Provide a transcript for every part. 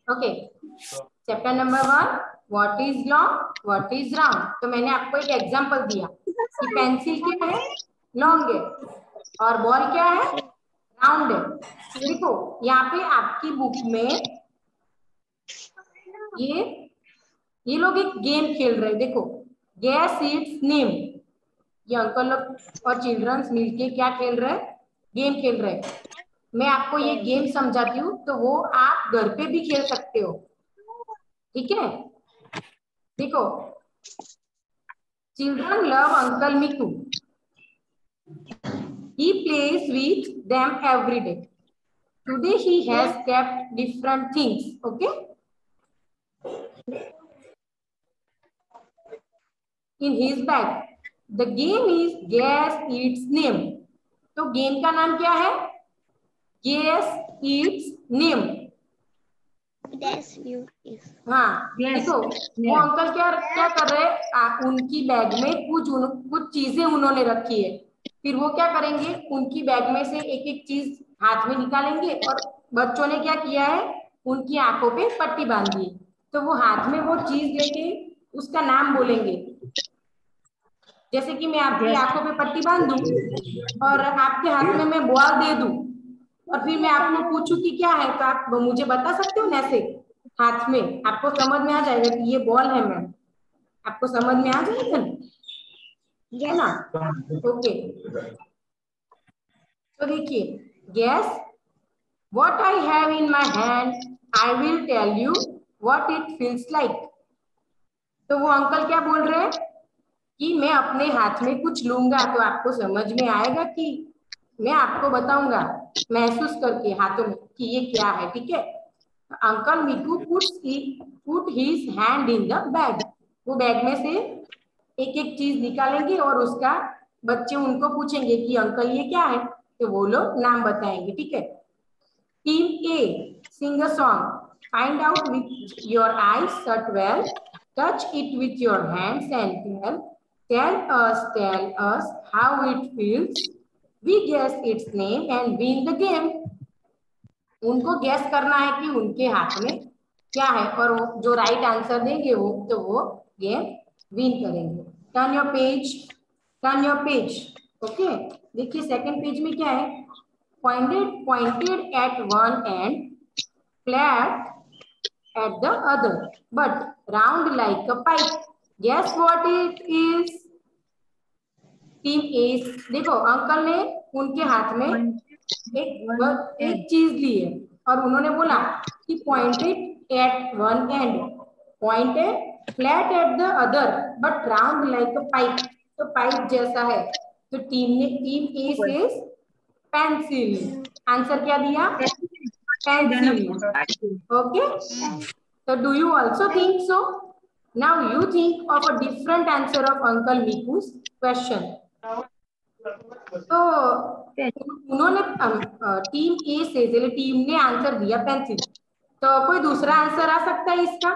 Okay, chapter number 1, what is long, what is round. तो मैंने आपको एक एग्जांपल दिया कि पेंसिल क्या है, लॉन्ग है, और बॉल क्या है, राउंड है। देखो यहाँ पे आपकी बुक में ये लोग एक गेम खेल रहे हैं। देखो, गैस इट्स नेम। ये अंकल लोग और चिल्ड्रंस मिलके क्या खेल रहे हैं, गेम खेल रहे हैं। मैं आपको ये गेम समझाती हूँ, तो वो आप घर पे भी खेल सकते हो, ठीक है। देखो, children love uncle मिकू, he plays with them every day. Today he has kept different things, okay, in his bag. The game is guess its name. तो गेम का नाम क्या है, guess its name। हाँ, देखो वो अंकल क्या क्या कर रहे हैं, उनकी बैग में कुछ चीजें उन्होंने रखी है। फिर वो क्या करेंगे, उनकी बैग में से एक एक चीज हाथ में निकालेंगे, और बच्चों ने क्या किया है, उनकी आंखों पे पट्टी बांध दी। तो वो हाथ में वो चीज लेके उसका नाम बोलेंगे। जैसे कि मैं आपकी आंखों पे पट्टी बांध दूं और आपके हाथ में मैं बॉल दे दूं, और फिर मैं आपको पूछूं कि क्या है, तो आप मुझे बता सकते हो ना ऐसे हाथ में, आपको समझ में आ जाएगा कि ये बॉल है मैम। आपको समझ में आ जाएगा है ना। ओके, तो देखिए, guess what I have in my hand, I will tell you what it feels like. तो वो अंकल क्या बोल रहे हैं कि मैं अपने हाथ में कुछ लूंगा तो आपको समझ में आएगा, कि मैं आपको बताऊंगा महसूस करके हाथों में कि ये क्या है, ठीक है। Uncle मिकू put his hand in the bag. वो बैग में से एक एक चीज निकालेंगे और उसका बच्चे उनको पूछेंगे कि अंकल ये क्या है, तो वो लोग नाम बताएंगे, ठीक है। Team A, sing a song, find out with your eyes shut well, touch it with your hands and tell us how it feels, we guess its name and win the game। उनको gas करना है कि उनके हाथ में क्या है, और वो जो राइट आंसर देंगे वो गेम विन करेंगे। Turn your page, turn your page. Okay, देखिए सेकंड पेज में क्या है, pointed at one end, flat at the other, but round like a pipe. Guess what it is? Team A, देखो uncle ने उनके हाथ में एक चीज ली है, और उन्होंने बोला कि pointed eight one and, pointed flat at the other, but round like a pipe. तो पाइप जैसा है। तो टीम ए से पेंसिल, आंसर क्या दिया, pencil. Okay, so do you also think so? Now you think of a different answer of Uncle Miku's question. तो उन्होंने team ए से, चलिए टीम ने आंसर दिया पेंसिल, तो कोई दूसरा आंसर आ सकता है इसका।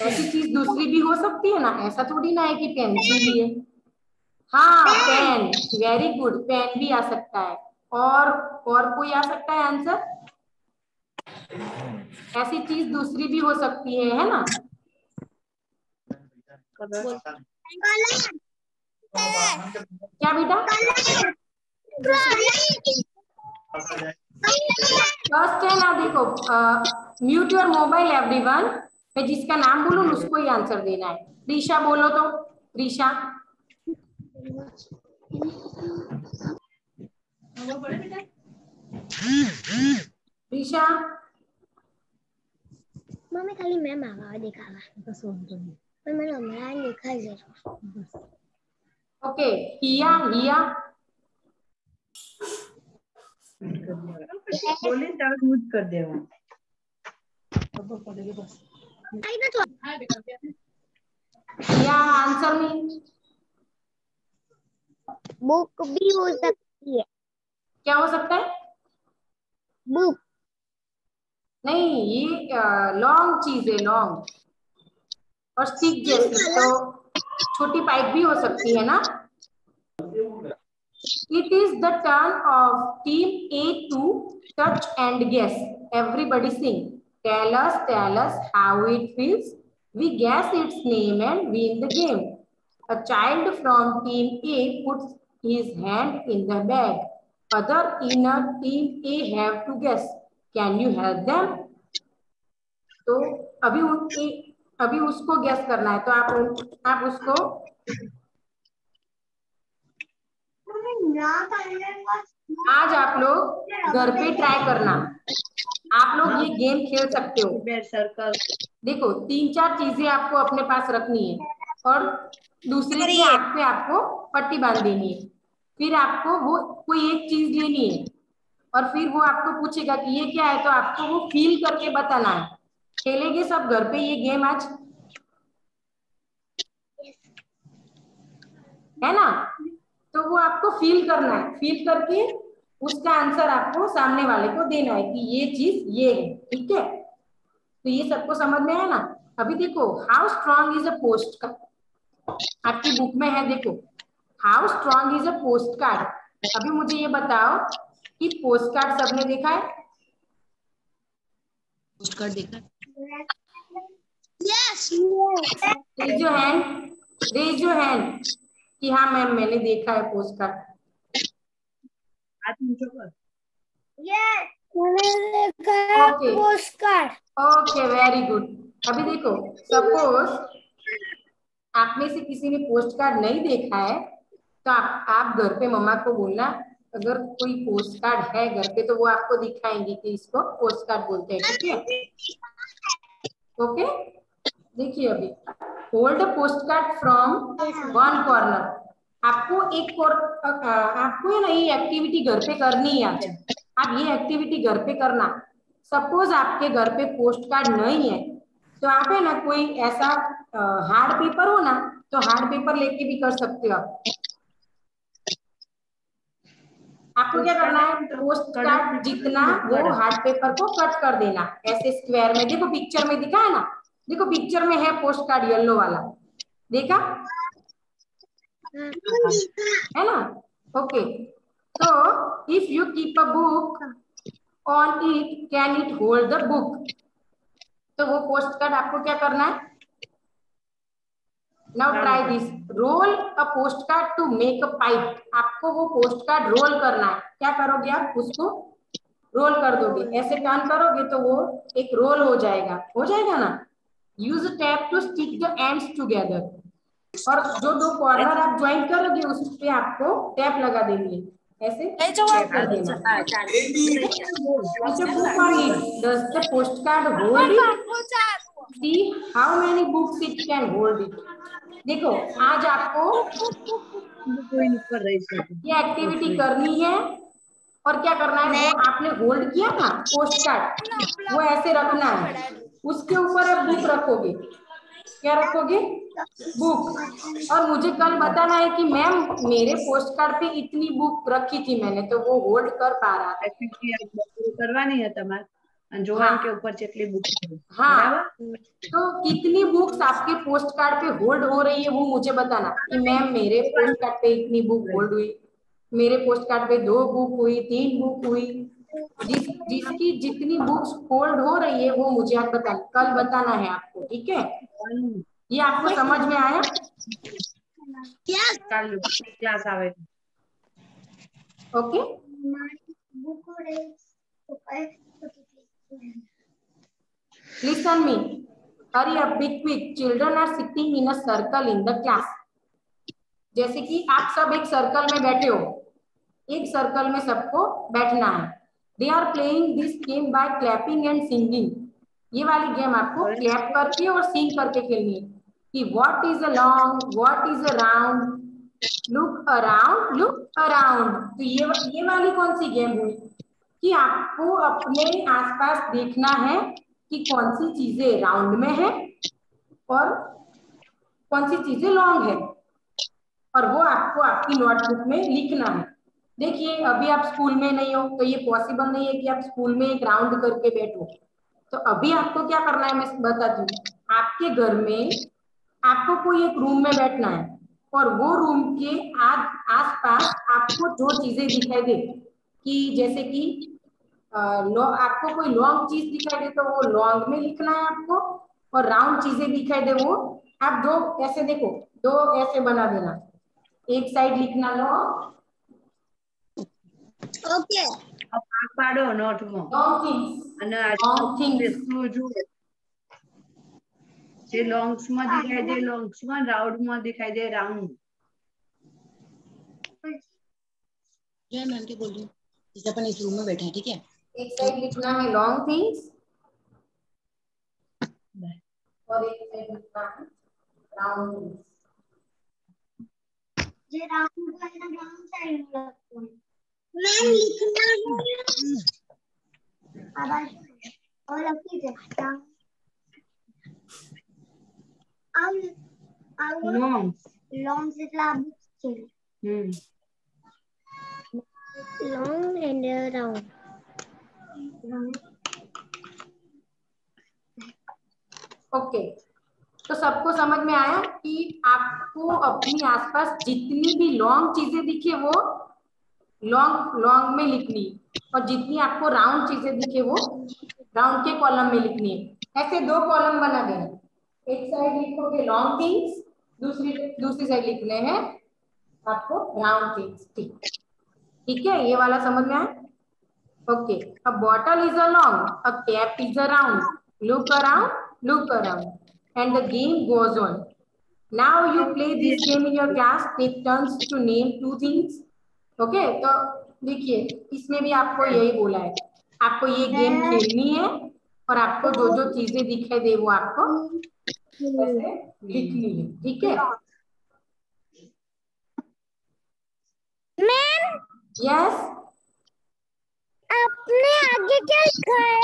ऐसी चीज दूसरी भी हो सकती है ना, ऐसा थोड़ी ना है कि पेंसिल ही है। हाँ, पेन, वेरी गुड, पेन भी आ सकता है। और कोई आ सकता है आंसर, ऐसी चीज दूसरी भी हो सकती है ना। क्या बेटा, फर्स्ट है ना, देखो म्यूट योर मोबाइल एवरीवन। मैं जिसका नाम बोलूं उसको ही आंसर देना है। प्रीशा बोलो, तो प्रीशा, प्रीशा। मम्मी खाली मैम आवा दिखावा पर मैंने ऑनलाइन लिखा जरूर। ओके, हिया, हिया बोले तब म्यूट कर देगा। हिया आंसर में बुक भी हो सकती है। क्या हो सकता है, बुक नहीं, ये लॉन्ग चीज है, लॉन्ग और स्टिक जैसी, तो छोटी पाइप भी हो सकती है ना। It is the turn of team A to touch and guess. Everybody sing. tell us how it feels. We guess its name and win the game. A child from team A puts his hand in the bag. Other in a team A have to guess. Can you help them? तो अभी उसको guess करना है, तो आप उसको आज आप लोग घर पे ट्राई करना। आप लोग ये गेम खेल सकते हो। सर्कल देखो 3-4 चीजें आपको अपने पास रखनी है और दूसरे के हाथ पे आपको पट्टी बांध देनी है। फिर आपको वो कोई एक चीज लेनी है और फिर वो आपको पूछेगा कि ये क्या है, तो आपको वो फील करके बताना है। खेलेंगे सब घर पे ये गेम आज, है ना? तो वो आपको फील करना है, फील करके उसका आंसर आपको सामने वाले को देना है कि ये चीज ये है। ठीक है, तो ये सबको समझ में आया ना? अभी देखो how strong is a post card, आपकी बुक में है। देखो how strong is a post card. अभी मुझे ये बताओ कि पोस्ट कार्ड सबने देखा है? पोस्ट कार्ड देखा? Yes. Raise your hand, raise your hand कि हाँ मैम मैंने देखा है post card. Okay post card. Okay very good. अभी देखो सपोज आप में से किसी ने पोस्ट कार्ड नहीं देखा है, तो आप घर पे मम्मा को बोलना अगर कोई पोस्ट कार्ड है घर पे तो वो आपको दिखाएंगे कि इसको पोस्ट कार्ड बोलते हैं। ठीक है, ओके। देखिए अभी hold post card from one corner. आपको आपको ये नई एक्टिविटी घर पे करनी है। आप ये एक्टिविटी घर पे करना। सपोज आपके घर पे पोस्ट कार्ड नहीं है तो आप है ना कोई ऐसा हार्ड पेपर हो ना, तो हार्ड पेपर लेके भी कर सकते हो आप। आपको क्या करना है, पोस्ट कार्ड जितना वो हार्ड पेपर को कट कर देना ऐसे स्क्वायर में। देखो पिक्चर में दिखा है ना, देखो पिक्चर में है पोस्ट कार्ड येलो वाला, देखा है ना? ओके, तो if you keep a book on it can it hold the book. तो वो पोस्ट कार्ड आपको क्या करना है, now try this, roll a post card to make a pipe. आपको वो पोस्ट कार्ड रोल करना है। क्या करोगे आप, उसको रोल कर दोगे, ऐसे टर्न करोगे तो वो एक रोल हो जाएगा ना। Use tape to stick the ends together. और जो दो कॉर्नर आप ज्वाइन करोगे उस पे आपको टैप लगा देंगे, ऐसे टैप कर देना। Book on it, does the post card hold it? See how many books it can hold it. देखो आज आपको ये एक्टिविटी करनी है और क्या करना है, वो आपने होल्ड किया ना पोस्ट कार्ड, वो ऐसे रखना है। उसके ऊपर आप बुक रखोगे। क्या रखोगे, बुक। और मुझे कल बताना है कि मैम मेरे पोस्ट कार्ड पे इतनी बुक रखी थी मैंने, तो वो होल्ड कर पा रहा था। करवानी है તમારે જોવાન के ऊपर જેટલી बुक है। हाँ, तो कितनी बुक्स आपके पोस्ट कार्ड पे होल्ड हो रही है वो मुझे बताना कि मैम मेरे पोस्ट कार्ड पे इतनी बुक होल्ड हुई, मेरे पोस्ट कार्ड पे 2 बुक हुई, 3 बुक हुई। जिसकी जितनी बुक्स होल्ड हो रही है वो मुझे आप कल बताना है आपको। ठीक है, ये आपको समझ में आया? क्लास आवे okay, listen me, hurry up, be quick, children are sitting in a circle in the class। जैसे कि आप सब एक सर्कल में बैठे हो, एक सर्कल में सबको बैठना है। They are playing this game by clapping and singing. ये वाली गेम आपको क्लैप करके और सिंग करके खेलनी है कि what is a long, what is a round, look around, look around. तो ये वाली कौन सी गेम हुई कि आपको अपने आसपास देखना है कि कौन सी चीजें राउंड में है और कौन सी चीजें लॉन्ग है, और वो आपको आपकी नोटबुक में लिखना है। देखिए अभी आप स्कूल में नहीं हो तो ये पॉसिबल नहीं है कि आप स्कूल में एक राउंड करके बैठो। तो अभी आपको क्या करना है मैं बताती हूँ। आपके घर में आपको कोई एक रूम में बैठना है और वो रूम के आस पास आपको जो चीजें दिखाई दे कि जैसे कि आपको कोई लॉन्ग चीज दिखाई दे तो वो लॉन्ग में लिखना है आपको, और राउंड चीजें दिखाई दे वो आप दो ऐसे देखो, दो ऐसे बना देना, एक साइड लिखना लॉन्ग। ओके अब भाग पाडो નોટમાં लॉन्ग थिंग्स, અને लॉन्ग थिंग्स, આજુ જુઓ જે લોંગ્સમાં દેખાય દે લોંગ્સમાં, રાઉન્ડમાં દેખાય દે રાઉન્ડ. जय मैम के बोल रही हूँ, जैसे अपन इस रूम में बैठे हैं, ठीक है? एक साइड लिखना है लॉन्ग थिंग्स और एक साइड लिखना है राउंड थिंग्स। ये राउंड वाला राउंड साइड रखो मैम, लिखना है और रखी देता લોંગ્સ लॉन्ग से class long and round. Okay, तो सबको समझ में आया कि आपको अपनी आसपास जितनी भी लॉन्ग चीजें दिखे वो लॉन्ग लॉन्ग में लिखनी, और जितनी आपको राउंड चीजें दिखे वो राउंड के कॉलम में लिखनी है। ऐसे दो कॉलम बना देना, एक साइड लिखोगे लॉन्ग थिंग्स, दूसरी साइड लिखने हैं आपको राउंड थिंग्स। ठीक है, ये वाला समझ में आया? Okay, a bottle is a long, a cap is a round, look around and the game goes on. Now you play this game in your class, take turns to name two things. Okay, तो देखिए इसमें भी आपको यही बोला है, आपको ये गेम खेलनी है और आपको जो जो चीजें दिखाई दे वो आपको ऐसे लिखनी है। ठीक है मैम, यस, आपने आगे क्या लिखा है?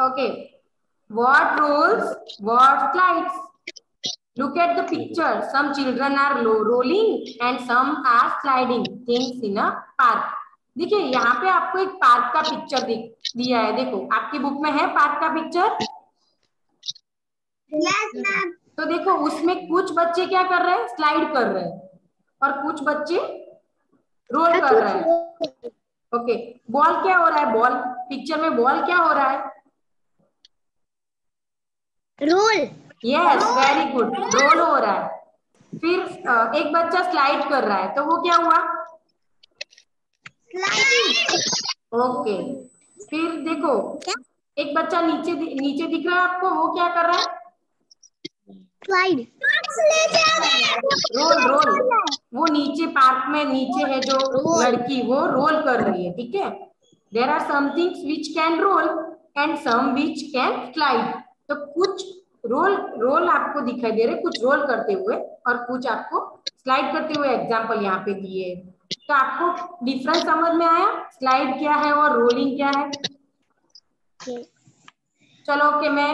okay, what rolls, what slides? Look at the picture, some children are rolling and some are sliding things in a park. देखिए यहाँ पे आपको एक पार्क का पिक्चर दिया है, देखो आपकी बुक में है पार्क का पिक्चर। Yes ma'am. तो देखो उसमें कुछ बच्चे क्या कर रहे हैं, स्लाइड कर रहे हैं, और कुछ बच्चे रोल कर रहे हैं। ओके, बॉल क्या हो रहा है, बॉल पिक्चर में बॉल क्या हो रहा है, roll. Yes very good, roll हो रहा है। फिर एक बच्चा स्लाइड कर रहा है, तो वो क्या हुआ, स्लाइड। ओके। फिर देखो एक बच्चा नीचे दिख रहा है आपको, वो क्या कर रहा है, स्लाइड। रोल, वो नीचे पार्क में नीचे है जो लड़की वो रोल कर रही है। ठीक है, there are some things which can roll and some which can slide. तो कुछ रोल आपको दिखाई दे रहे, कुछ रोल करते हुए और कुछ आपको स्लाइड करते हुए एग्जांपल यहाँ पे दिए। तो आपको डिफरेंस समझ में आया, स्लाइड क्या है और रोलिंग क्या है? चलो ओके, मैं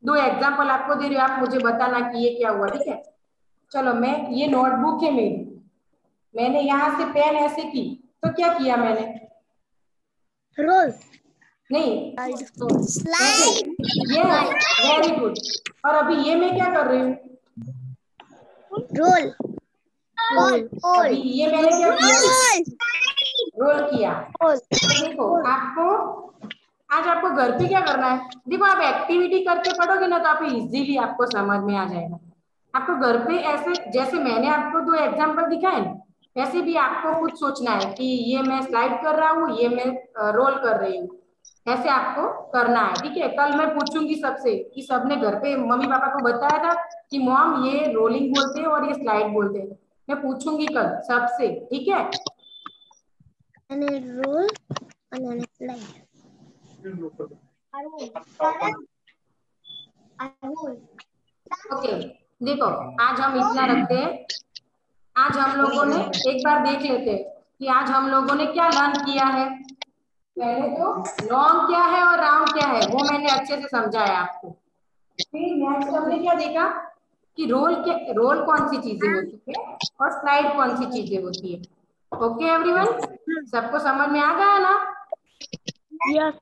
दो एग्जांपल आपको दे रही हूँ, आप मुझे बताना कि ये क्या हुआ। ठीक है, चलो मैं ये नोटबुक है मेरी, मैंने यहाँ से पेन ऐसे की, तो क्या किया मैंने, रोल नहीं स्लाइड। Yes very good. और अभी ये मैं क्या कर रही हूँ, रोल। अभी ये मैंने क्या किया, रोल किया। देखो आपको आज आपको घर पे क्या करना है, देखो आप एक्टिविटी करके पढ़ोगे ना तो आप इजीली आपको समझ में आ जाएगा। आपको घर पे ऐसे जैसे मैंने आपको दो एग्जांपल दिखाए वैसे भी आपको कुछ सोचना है कि ये मैं स्लाइड कर रहा हूँ, ये मैं रोल कर रही हूँ, ऐसे आपको करना है। ठीक है, कल मैं पूछूंगी सबसे कि सबने घर पे मम्मी पापा को बताया था कि मॉम ये रोलिंग बोलते हैं और ये स्लाइड बोलते हैं, मैं पूछूंगी कल सबसे। ठीक है, रोल स्लाइड। ओके देखो आज हम इतना रखते हैं। आज हम लोगों ने एक बार देख लेते हैं कि आज हम लोगों ने क्या लर्न किया है। पहले तो लॉन्ग क्या है और राउंड क्या है वो मैंने अच्छे से समझाया आपको। फिर नेक्स्ट हमने क्या देखा कि रोल कौन सी चीजें होती है और स्लाइड कौन सी चीजें होती है। ओके एवरीवन, सबको समझ में आ गया ना? यस।